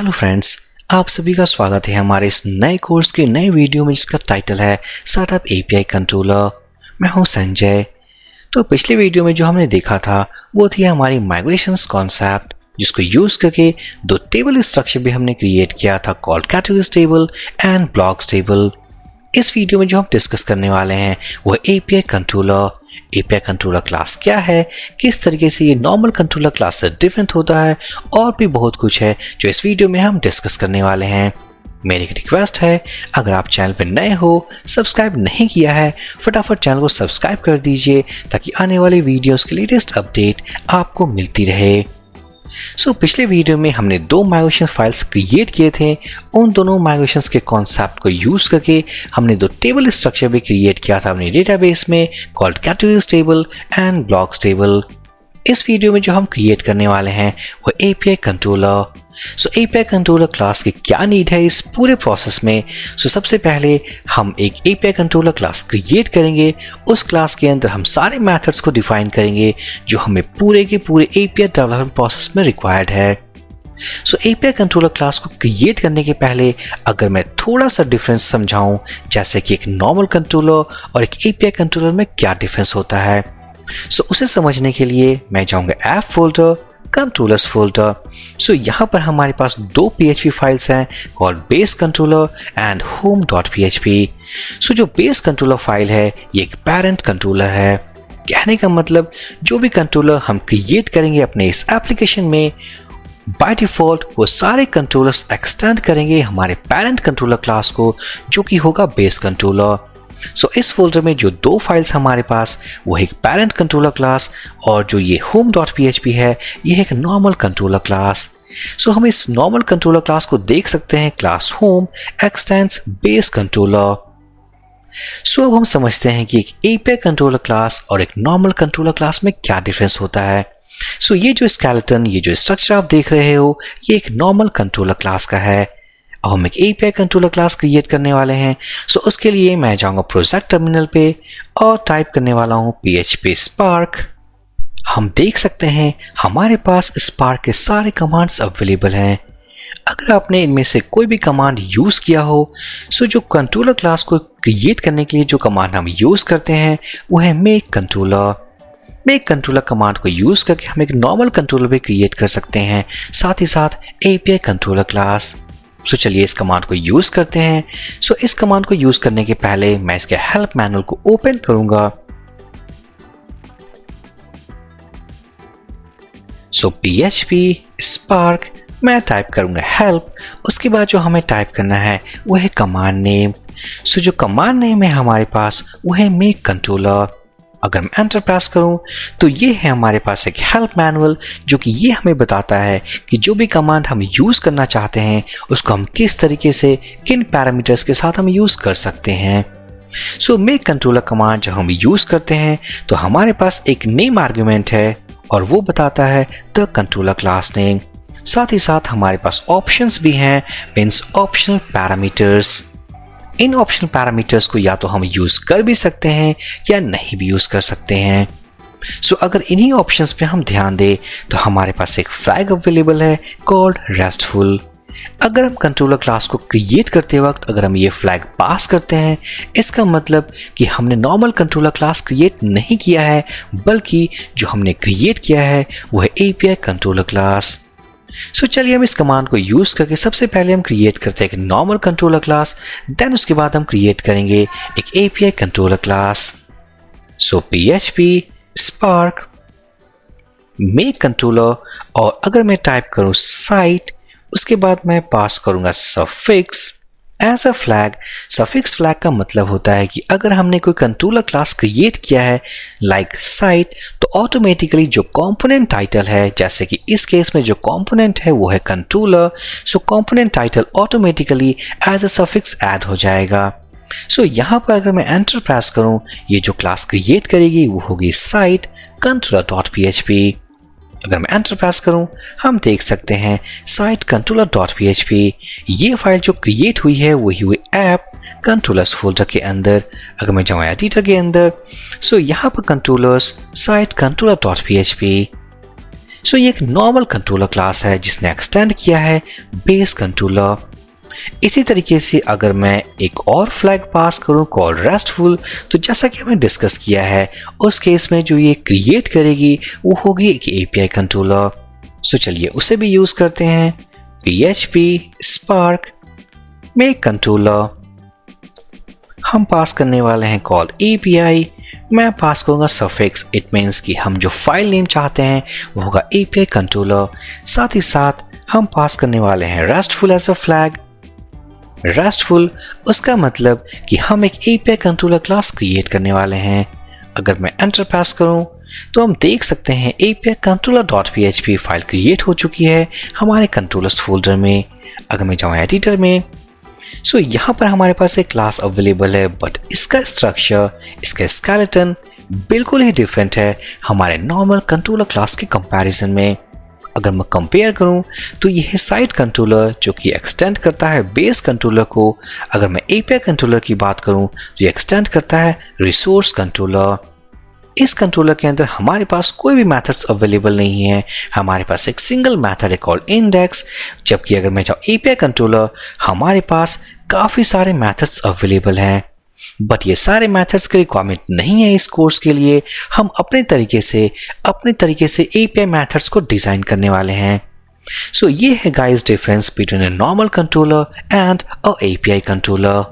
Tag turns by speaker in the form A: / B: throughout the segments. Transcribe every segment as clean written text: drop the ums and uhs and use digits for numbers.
A: Hello friends, आप सभी का स्वागत है हमारे इस नए कोर्स के नए वीडियो में जिसका टाइटल है सेटअप एपीआई कंट्रोलर। मैं हूं संजय। तो पिछले वीडियो में जो हमने देखा था वो थी हमारी माइग्रेशंस कॉन्सेप्ट, जिसको यूज करके दो टेबल स्ट्रक्चर भी हमने क्रिएट किया था called categories table and blocks table. इस वीडियो में जो हम डिस्कस करने वाले हैं वो API controller. API controller class क्या है, किस तरीके से ये नॉर्मल कंट्रोलर क्लास से डिफरेंट होता है, और भी बहुत कुछ है जो इस वीडियो में हम डिस्कस करने वाले हैं। मेरी एक रिक्वेस्ट है, अगर आप चैनल पर नए हो, सब्सक्राइब नहीं किया है, फटाफट चैनल को सब्सक्राइब कर दीजिए ताकि आने वाली वीडियोस की लेटेस्ट अपडेट आपको मिलती रहे। पिछले वीडियो में हमने दो माइग्रेशन फाइल्स क्रिएट किए थे। उन दोनों माइग्रेशंस के कॉन्सेप्ट को यूज करके हमने दो टेबल स्ट्रक्चर भी क्रिएट किया था अपने डेटाबेस में called categories table and blocks table. इस वीडियो में जो हम क्रिएट करने वाले हैं वो API controller. API controller class की क्या नीड है इस पूरे प्रोसेस में। सबसे पहले हम एक एपीआई कंट्रोलर क्लास क्रिएट करेंगे। उस क्लास के अंदर हम सारे मेथड्स को डिफाइन करेंगे जो हमें पूरे के पूरे एपीआई डेवलपमेंट प्रोसेस में रिक्वायर्ड है। एपीआई कंट्रोलर क्लास को क्रिएट करने के पहले अगर मैं थोड़ा सा डिफरेंस समझाऊं, जैसे कि एक नॉर्मल कंट्रोलर और एक एपीआई कंट्रोलर में क्या डिफरेंस होता है, उसे समझने के लिए मैं जाऊंगा ऐप फोल्डर, कंट्रोलर्स फोल्डर। यहाँ पर हमारे पास दो PHP फाइल्स हैं called base controller and home.php। जो बेस कंट्रोलर फाइल है ये एक पेरेंट कंट्रोलर है। कहने का मतलब जो भी कंट्रोलर हम क्रिएट करेंगे अपने इस एप्लीकेशन में, बाय डिफॉल्ट वो सारे कंट्रोलर्स एक्सटेंड करेंगे हमारे पेरेंट कंट्रोलर क्लास को, जो कि होगा बेस कंट्रोलर। इस फोल्डर में जो दो फाइल्स हमारे पास वो एक पेरेंट कंट्रोलर क्लास, और जो ये home.php है ये एक नॉर्मल कंट्रोलर क्लास। हम इस नॉर्मल कंट्रोलर क्लास को देख सकते हैं class home x tends base controller. अब हम समझते हैं कि एक एपीआई कंट्रोलर क्लास और एक नॉर्मल कंट्रोलर क्लास में क्या डिफरेंस होता है। ये जो स्केलेटन, ये जो स्ट्रक्चर आप देख रहे हो, ये एक नॉर्मल कंट्रोलर क्लास का है। अब हम एक एपीआई कंट्रोलर क्लास क्रिएट करने वाले हैं। उसके लिए मैं जाऊंगा प्रोजेक्ट टर्मिनल पे और टाइप करने वाला हूं PHP Spark। हम देख सकते हैं हमारे पास Spark के सारे कमांड्स अवेलेबल हैं। अगर आपने इनमें से कोई भी कमांड यूज किया हो, जो कंट्रोलर क्लास को क्रिएट करने के लिए जो कमांड हम यूज करते हैं वो है make controller. Make controller command को यूज करके हम एक नॉर्मल कंट्रोलर भी क्रिएट कर सकते हैं, साथ ही साथ एपीआई कंट्रोलर क्लास। चलिए इस कमांड को यूज करते हैं। इस कमांड को यूज करने के पहले मैं इसके हेल्प मैनुअल को ओपन करूंगा। PHP Spark मैं टाइप करूंगा हेल्प। उसके बाद जो हमें टाइप करना है वो है कमांड नेम। जो कमांड नेम है हमारे पास वो है मेक कंट्रोलर। अगर मैं एंटर प्रेस करूं तो ये है हमारे पास एक हेल्प मैनुअल, जो कि ये हमें बताता है कि जो भी कमांड हम यूज करना चाहते हैं उसको हम किस तरीके से, किन पैरामीटर्स के साथ हम यूज कर सकते हैं। मेक कंट्रोलर कमांड जब हम यूज करते हैं तो हमारे पास एक नेम आर्गुमेंट है और वो बताता है द कंट्रोलर क्लास नेम। साथ ही साथ हमारे पास ऑप्शंस भी हैं, मींस ऑप्शनल पैरामीटर्स। इन ऑप्शनल पैरामीटर्स को या तो हम यूज कर भी सकते हैं या नहीं भी यूज कर सकते हैं। अगर इन्हीं ऑप्शंस पे हम ध्यान दें तो हमारे पास एक फ्लैग अवेलेबल है कॉल्ड रेस्टफुल। अगर हम कंट्रोलर क्लास को क्रिएट करते वक्त अगर हम ये फ्लैग पास करते हैं, इसका मतलब कि हमने नॉर्मल कंट्रोलर क्लास क्रिएट नहीं किया है, बल्कि जो हमने क्रिएट किया है वो है एपीआई कंट्रोलर क्लास। चलिए हम इस कमांड को यूज करके सबसे पहले हम क्रिएट करते हैं एक नॉर्मल कंट्रोलर क्लास, देन उसके बाद हम क्रिएट करेंगे एक API controller class. PHP Spark make controller, और अगर मैं टाइप करूं साइट, उसके बाद मैं पास करूंगा suffix as a flag. Suffix flag का मतलब होता है कि अगर हमने कोई कंट्रोलर क्लास क्रिएट किया है लाइक साइट, तो ऑटोमेटिकली जो कंपोनेंट टाइटल है, जैसे कि इस केस में जो कंपोनेंट है वो है controller, component title automatically as a suffix add हो जाएगा। यहाँ पर अगर मैं एंटर प्रेस करूं, ये जो क्लास क्रिएट करेगी वो होगी साइट controller.php। अगर मैं एंटर प्रेस करूं, हम देख सकते हैं साइट controller.php। ये फाइल जो क्रिएट हुई है वही हुई ऐप कंट्रोलर्स फोल्डर के अंदर। अगर मैं जाऊँ एडिटर के अंदर, यहाँ पर कंट्रोलर्स साइट controller.php। सो ये एक नॉर्मल कंट्रोलर क्लास है जिसने एक्सटेंड किया है बेस कंट्रोलर। इसी तरीके से अगर मैं एक और फ्लैग पास करूं कॉल्ड रेस्टफुल, तो जैसा कि हमने डिस्कस किया है उस केस में जो ये क्रिएट करेगी वो होगी एक एपीआई कंट्रोलर। सो चलिए उसे भी यूज करते हैं। PHP Spark मेक कंट्रोलर, हम पास करने वाले हैं कॉल API। मैं पास करूंगा सफिक्स, इट मीन्स कि हम जो फाइल नेम चाहते हैं वो होगा API कंट्रोलर। साथ ही साथ हम पास करने वाले हैं restful as a flag. Restful उसका मतलब कि हम एक API कंट्रोलर क्लास क्रिएट करने वाले हैं। अगर मैं एंटर प्रेस करूं तो हम देख सकते हैं API controller.php फाइल क्रिएट हो चुकी है हमारे कंट्रोलर्स फोल्डर में। अगर मैं जाऊं एडिटर में, सो यहाँ पर हमारे पास एक क्लास अवेलेबल है, बट इसका स्ट्रक्चर, इसका स्केलेटन बिल्कुल ही डिफरेंट है हमारे नॉर्मल कंट्रोलर क्लास के कंपैरिजन में। अगर मैं कंपेयर करूं तो यह है साइड कंट्रोलर जो कि एक्सटेंड करता है बेस कंट्रोलर को। अगर मैं API कंट्रोलर की बात करूं तो ये एक्सटेंड करता है रिसोर्स कंट्रोलर। इस कंट्रोलर के अंदर हमारे पास कोई भी मेथड्स अवेलेबल नहीं है, हमारे पास एक सिंगल मेथड है कॉल्ड इंडेक्स। जबकि अगर मैं चाहूँ API कंट्रोलर, हमारे पास काफ़ी सारे मेथड्स अवेलेबल हैं, बट ये सारे मेथड्स की रिक्वायरमेंट नहीं है इस कोर्स के लिए। हम अपने तरीके से API मेथड्स को डिज़ाइन करने वाले हैं। सो ये है guys difference between a normal controller and a API controller.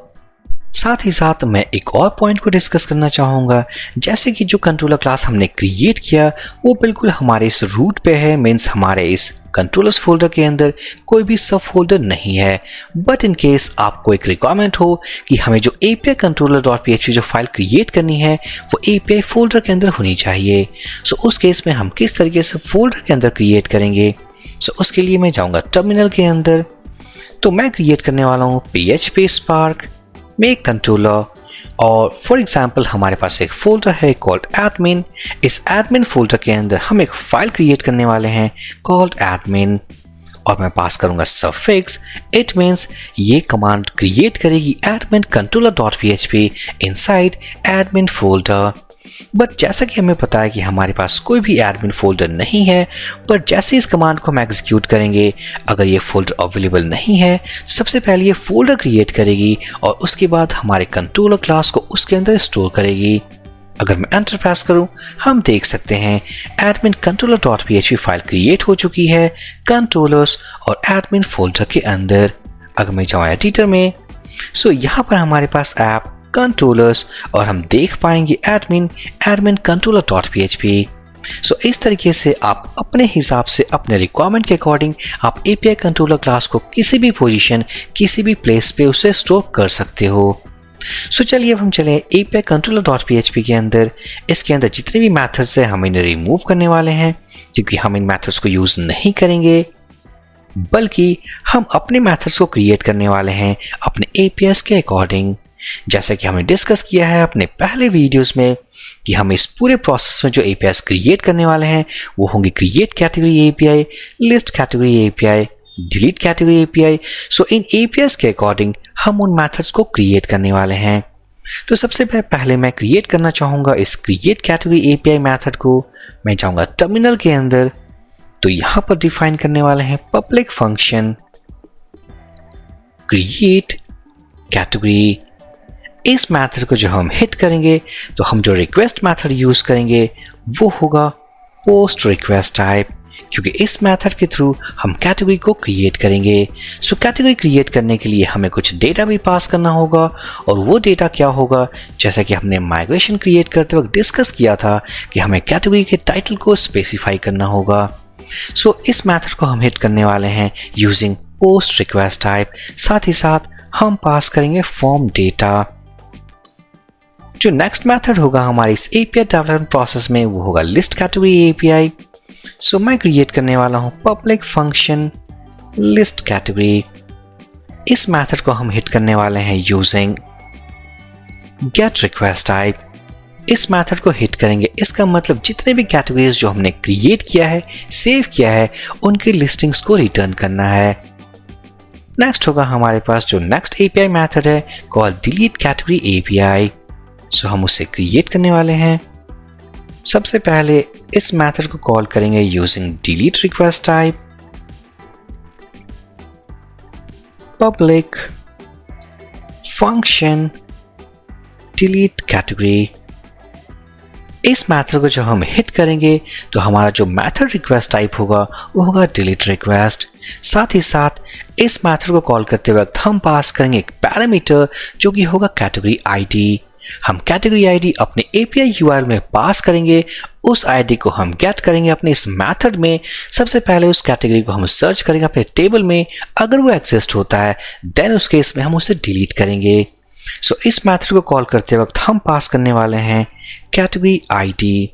A: साथ ही साथ मैं एक और पॉइंट को डिस्कस करना चाहूँगा, जैसे कि जो कंट्रोलर क्लास हमने क्रिएट किया वो बिल्कुल हमारे इस रूट पे है, मीन्स हमारे इस कंट्रोलर्स फोल्डर के अंदर कोई भी सब फोल्डर नहीं है। बट इन केस आपको एक रिक्वायरमेंट हो कि हमें जो API controller.php जो फाइल क्रिएट करनी है वो API फोल्डर के अंदर होनी चाहिए। सो उस केस में हम किस तरीके से फोल्डर के अंदर क्रिएट करेंगे? सो उसके लिए मैं जाऊँगा टर्मिनल के अंदर, तो मैं क्रिएट करने वाला हूँ PHP Spark मेक कंट्रोलर। और फॉर एग्जाम्पल हमारे पास एक फोल्डर है कॉल्ड एडमिन। इस एडमिन फोल्डर के अंदर हम एक फाइल क्रिएट करने वाले हैं कॉल्ड एडमिन, और मैं पास करूंगा सफिक्स, इट मीन्स ये कमांड क्रिएट करेगी admin controller.php inside admin folder. But जैसा कि हमें पता है कि हमारे पास कोई भी एडमिन फोल्डर नहीं है, बट जैसे इस कमांड को हम एग्जीक्यूट करेंगे, अगर ये फोल्डर अवेलेबल नहीं है तो सबसे पहले ये फोल्डर क्रिएट करेगी और उसके बाद हमारे कंट्रोलर क्लास को उसके अंदर स्टोर करेगी। अगर मैं एंटर प्रेस करूं, हम देख सकते हैं एडमिन controller.php फाइल क्रिएट हो चुकी है कंट्रोलर्स और एडमिन फोल्डर के अंदर। अगर मैं जाऊँ एडिटर में, सो यहाँ पर हमारे पास ऐप कंट्रोलर्स और हम देख पाएंगे एडमिन controller.php। सो इस तरीके से आप अपने हिसाब से अपने रिक्वायरमेंट के अकॉर्डिंग आप API कंट्रोलर क्लास को किसी भी पोजीशन, किसी भी प्लेस पे उसे स्टोर कर सकते हो। सो चलिए अब हम चलें API controller.php के अंदर। इसके अंदर जितने भी मेथड्स हैं हम इन्हें रिमूव करने वाले हैं, क्योंकि हम इन मेथड्स को यूज नहीं करेंगे, बल्कि हम अपने मेथड्स को क्रिएट करने वाले हैं अपने APIs के अकॉर्डिंग। जैसा कि हमने डिस्कस किया है अपने पहले वीडियोस में कि हम इस पूरे प्रोसेस में जो APIs क्रिएट करने वाले हैं वो होंगे create category API, list category API, delete category API। सो इन APIs के अकॉर्डिंग हम उन मेथड्स को क्रिएट करने वाले हैं। तो सबसे पहले मैं क्रिएट करना चाहूँगा इस क्रिएट कैटेगरी API मेथड को। मैं जाऊँगा टर्मिनल के अंदर, तो यहाँ पर डिफाइन करने वाले हैं पब्लिक फंक्शन क्रिएट कैटेगरी। इस मेथड को जो हम हिट करेंगे तो हम जो रिक्वेस्ट मेथड यूज करेंगे वो होगा पोस्ट रिक्वेस्ट टाइप, क्योंकि इस मेथड के थ्रू हम कैटेगरी को क्रिएट करेंगे। सो कैटेगरी क्रिएट करने के लिए हमें कुछ डेटा भी पास करना होगा, और वो डेटा क्या होगा, जैसा कि हमने माइग्रेशन क्रिएट करते वक्त डिस्कस किया था कि हमें कैटेगरी के टाइटल को स्पेसिफाई करना होगा। सो इस मेथड को हम हिट करने वाले हैं यूजिंग पोस्ट रिक्वेस्ट टाइप। साथ ही साथ हम पास करेंगे फॉर्म डेटा। जो नेक्स्ट मेथड होगा हमारे इस API डेवलपमेंट प्रोसेस में वो होगा लिस्ट कैटेगरी API। सो मैं क्रिएट करने वाला हूं पब्लिक फंक्शन लिस्ट कैटेगरी। इस मेथड को हम हिट करने वाले हैं यूजिंग गेट रिक्वेस्ट टाइप। इस मेथड को हिट करेंगे, इसका मतलब जितने भी कैटेगरीज जो हमने क्रिएट किया है, सेव किया है, उनकी लिस्टिंग्स को रिटर्न करना है। नेक्स्ट होगा हमारे पास जो नेक्स्ट API मेथड है कॉल्ड डिलीट कैटेगरी API। सो हम उसे क्रिएट करने वाले हैं। सबसे पहले इस मेथड को कॉल करेंगे using delete request type, public function delete category. इस मेथड को जब हम हिट करेंगे तो हमारा जो मेथड रिक्वेस्ट टाइप होगा वो होगा डिलीट रिक्वेस्ट। साथ ही साथ इस मेथड को कॉल करते वक्त हम पास करेंगे एक पैरामीटर जो कि होगा कैटेगरी आईडी। हम कैटेगरी आईडी अपने एपीआई यूआरएल में पास करेंगे, उस आईडी को हम गेट करेंगे अपने इस मेथड में। सबसे पहले उस कैटेगरी को हम सर्च करेंगे अपने टेबल में, अगर वो एग्जिस्ट होता है देन उस केस में हम उसे डिलीट करेंगे। सो इस मेथड को कॉल करते वक्त हम पास करने वाले हैं कैटेगरी आईडी।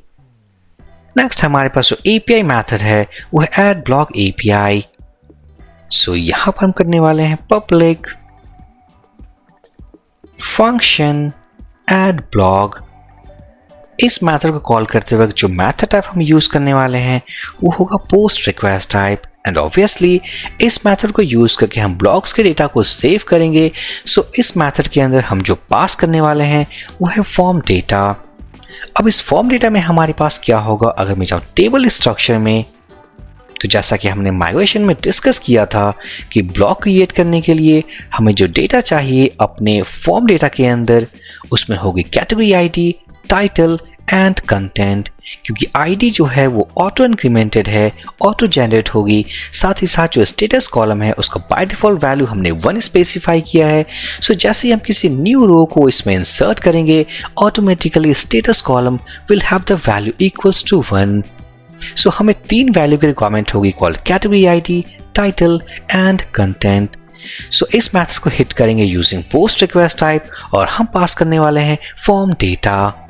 A: नेक्स्ट हमारे पास जो एपीआई मेथड है वो है ऐड ब्लॉक एपीआई। सो यहां पर हम करने वाले हैं पब्लिक फंक्शन ऐड ब्लॉक। इस मेथड को कॉल करते वक्त जो मेथड टाइप हम यूज करने वाले हैं वो होगा post request type. And obviously इस मेथड को यूज करके हम ब्लॉक्स के डेटा को सेव करेंगे। सो इस मेथड के अंदर हम जो पास करने वाले हैं वो है फॉर्म डेटा। अब इस फॉर्म डेटा में हमारे पास क्या होगा, अगर मैं जाऊँ टेबल स्ट्रक्चर में तो जैसा कि हमने माइग्रेशन में डिस्कस किया था कि ब्लॉक क्रिएट करने के लिए हमें जो डेटा चाहिए अपने फॉर्म डेटा के अंदर उसमें होगी category ID, title and content. क्योंकि आईडी जो है वो ऑटो इंक्रीमेंटेड है, ऑटो जनरेट होगी। साथ ही साथ जो स्टेटस कॉलम है उसका बाय डिफॉल्ट वैल्यू हमने 1 स्पेसिफाई किया है। सो जैसे ही हम किसी न्यू रो को इसमें इंसर्ट करेंगे automatically status column will have the value equals to 1। So हमें 3 वैल्यू की रिक्वायरमेंट होगी called category ID, title and content. So इस मेथड को हिट करेंगे यूजिंग पोस्ट रिक्वेस्ट टाइप और हम पास करने वाले हैं फॉर्म डेटा।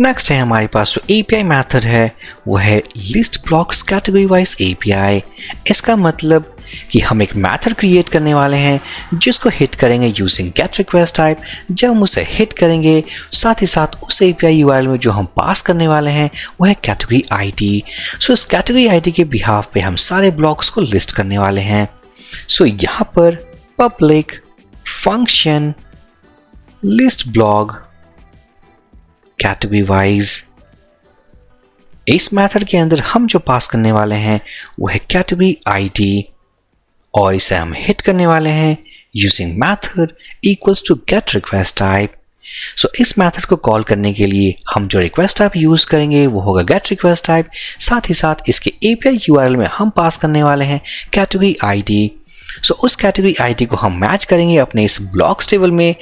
A: नेक्स्ट है हमारे पास जो एपीआई मेथड है वो है list blocks category wise API. इसका मतलब कि हम एक मेथड क्रिएट करने वाले हैं जिसको हिट करेंगे यूजिंग गेट रिक्वेस्ट टाइप। जब हम उसे हिट करेंगे साथ ही साथ उस एपीआई यूआरएल में जो हम पास करने वाले हैं वो है कैटेगरी आईडी। सो इस कैटेगरी आईडी के बिहाफ पे हम सारे ब्लॉक्स को लिस्ट करने वाले हैं। सो यहाँ पर public function list block category wise. इस मेथड के अंदर हम जो पास करने वाले हैं वो है कैटेगरी आईडी और इसे हम हिट करने वाले हैं using method equals to get request type. So इस मेथड को कॉल करने के लिए हम जो रिक्वेस्ट टाइप यूज करेंगे वो होगा गेट रिक्वेस्ट टाइप। साथ ही साथ इसके एपीआई यूआरएल में हम पास करने वाले हैं कैटेगरी आईडी। सो उस कैटेगरी आईडी को हम मैच करेंगे अपने इस ब्लॉक्स टेबल में।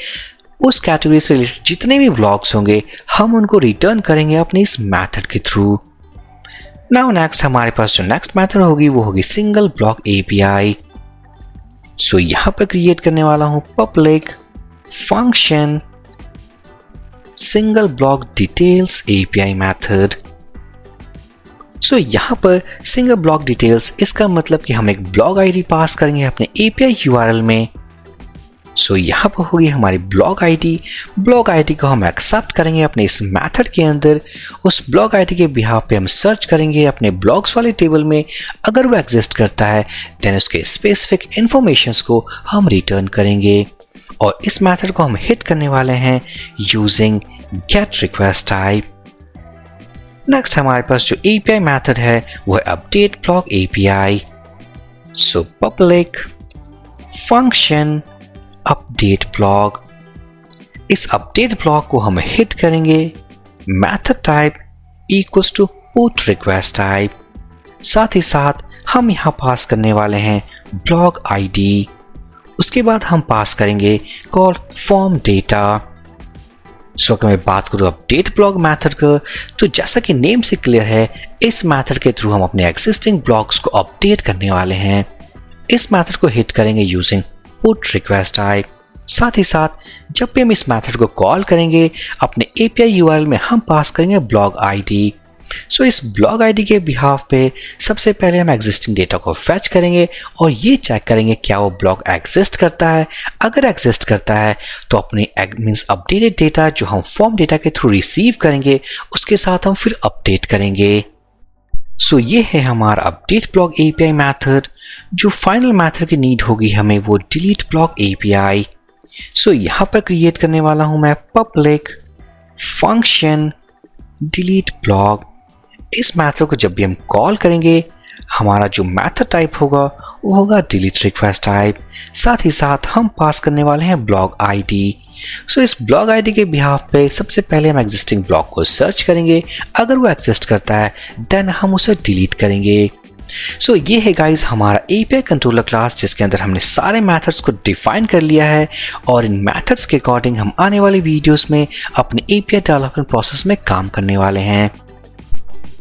A: उस कैटेगरी से रिलेटेड जितने भी ब्लॉक्स होंगे हम उनको रिटर्न करेंगे अपने इस मेथड के थ्रू। नाउ नेक्स्ट हमारे पास जो नेक्स्ट मेथड होगी वो होगी सिंगल ब्लॉक एपीआई। सो यहां पर क्रिएट करने वाला हूं public function single block details API method. So यहां पर सिंगल ब्लॉक डिटेल्स इसका मतलब कि हम एक ब्लॉक आईडी पास करेंगे अपने एपीआई यूआरएल में। सो यहाँ पर होगी हमारी ब्लॉक आईडी। ब्लॉक आईडी को हम एक्सेप्ट करेंगे अपने इस मेथड के अंदर। उस ब्लॉक आईडी के बिहाफ पे हम सर्च करेंगे अपने ब्लॉक्स वाले टेबल में, अगर वो एग्जिस्ट करता है देन उसके स्पेसिफिक इंफॉर्मेशंस को हम रिटर्न करेंगे। और इस मेथड को हम हिट करने वाले हैं using get request type. Next हमारे पास जो एपीआई मेथड है वो है update block API. So public function update block. इस अपडेट ब्लॉक को हम हिट करेंगे method type equals to put request type. साथ ही साथ हम यहाँ पास करने वाले हैं ब्लॉक आईडी। उसके बाद हम पास करेंगे कॉल फॉर्म डेटा। सो अगर मैं बात करूँ अपडेट ब्लॉक मेथड का तो जैसा कि नेम से क्लियर है इस मेथड के थ्रू हम अपने एग्जिस्टिंग ब्लॉक्स को अपडेट करने वाले हैं। इस मेथड को हिट करेंगे यूजिंग पुट रिक्वेस्ट टाइप। साथ ही साथ जब भी हम इस मेथड को कॉल करेंगे अपने एपीआई यूआरएल में हम पास करेंगे ब्लॉक आईडी। सो इस ब्लॉक आईडी के बिहाफ पे सबसे पहले हम एग्जिस्टिंग डेटा को फेच करेंगे और ये चेक करेंगे क्या वो ब्लॉक एग्जिस्ट करता है। अगर एग्जिस्ट करता है तो अपने मींस अपडेटेड डेटा जो हम फॉर्म डेटा के थ्रू रिसीव करेंगे उसके साथ हम फिर अपडेट करेंगे। सो ये है हमारा अपडेट ब्लॉक एपीआई मेथड। जो फाइनल मेथड की नीड होगी हमें वो डिलीट ब्लॉक एपीआई। सो यहाँ पर क्रिएट करने वाला हूँ मैं पब्लिक फंक्शन डिलीट ब्लॉक। इस मेथड को जब भी हम कॉल करेंगे, हमारा जो मेथड टाइप होगा वो होगा डिलीट रिक्वेस्ट टाइप। साथ ही साथ हम पास करने वाले हैं ब्लॉग आईडी। सो इस ब्लॉग आईडी के बिहाफ पे सबसे पहले हम एग्जिस्टिंग ब्लॉग को सर्च करेंगे। अगर वो एग्जिस्ट करता है देन हम उसे डिलीट करेंगे। सो ये है गाइस हमारा एपीआई कंट्रोलर क्लास, जिसके अंदर हमने सारे मेथड्स को डिफाइन कर लिया है और इन मेथड्स के अकॉर्डिंग हम आने वाले वीडियोस में अपने एपीआई डेवलपमेंट प्रोसेस में काम करने वाले हैं।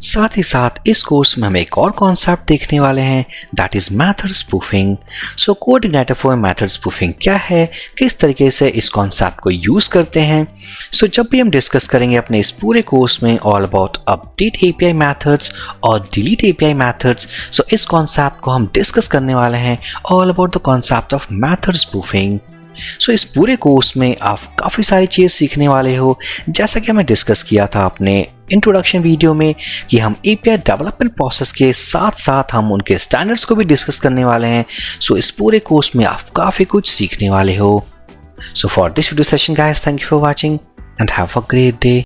A: साथ ही साथ इस कोर्स में हम एक और कॉन्सेप्ट देखने वाले हैं, that is method spoofing. So code igniter for method spoofing क्या है, किस तरीके से इस कॉन्सेप्ट को यूज करते हैं। सो जब भी हम डिस्कस करेंगे अपने इस पूरे कोर्स में all about update API methods और डिलीट एपीआई मेथड्स, सो इस कॉन्सेप्ट को हम डिस्कस करने वाले हैं all about the concept of method spoofing. So इस पूरे कोर्स में आप काफ़ी सारी चीज़ सीखने वाले हो, जैसा कि हमें डिस्कस किया था अपने इंट्रोडक्शन वीडियो में कि हम एपीआई डेवलपमेंट प्रोसेस के साथ साथ हम उनके स्टैंडर्ड्स को भी डिस्कस करने वाले हैं। सो इस पूरे कोर्स में आप काफ़ी कुछ सीखने वाले हो। So for this video session guys, thank you for watching and have a great day.